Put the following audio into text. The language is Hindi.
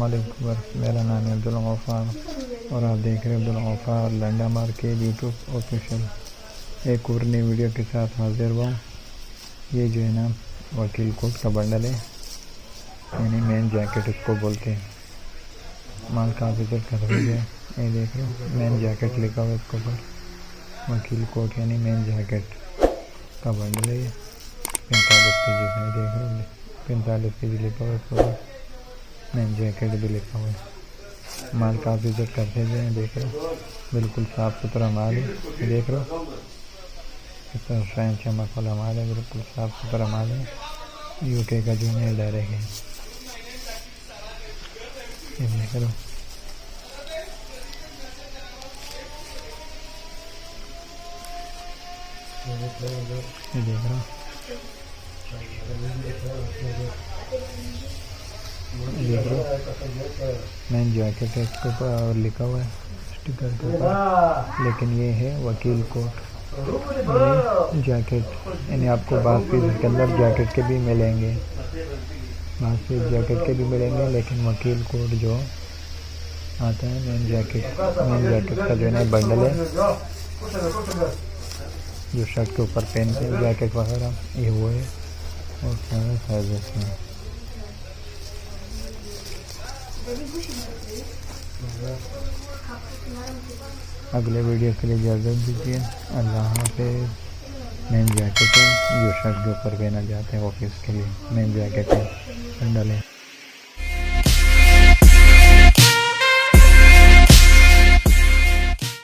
अस्सलाम वालेकुम। मेरा नाम है अब्दुल गफ्फार और आप देख रहे हैं Abdul Gaffar Landa market YouTube official. एक और नई वीडियो के साथ हाजिर हुआ। ये जो है ना वकील कोट का बंडल है, यानी मेन जैकेट इसको बोलते हैं। माल का विजिट कर रही है, ये देख रहे हो मेन जैकेट लिखा हुआ है इसके ऊपर। वकील कोट यानी मेन जैकेट का बंडल है। 45 पेज है, देख रहे हो 45 पेज लिखा हुआ है इसके ऊपर। मेन जैकेट भी लिखा हुआ है। माल का विजिट करते हुए देख रहे हो, बिल्कुल साफ़ सुथरा माल है। देख रहे हो कितना शाइन चमक वाला माल है, बिल्कुल साफ़ सुथरा माल है। यूके का जो है डायरेक्ट है, ये देख रहे हो। ये देख रहा देख रहा मेन जैकेट है इसके ऊपर लिखा हुआ है स्टिकर के ऊपर, लेकिन ये है वकील कोट जैकेट। यानी आपको बास पीस के अंदर जैकेट के भी मिलेंगे, बास पीस जैकेट के भी मिलेंगे, लेकिन वकील कोट जो आता है मेन जैकेट का जो है ना बंडल है, जो शर्ट के ऊपर पहनते हैं जैकेट वगैरह, ये वो है। और सारा साइज इसमें। अगले वीडियो के लिए इजाज़त दीजिए। अल्लाह हाफ़िज़। मेन जैकेट है जो शर्ट के ऊपर पहना जाता है ऑफिस के लिए, मेन जैकेट है बंडल है।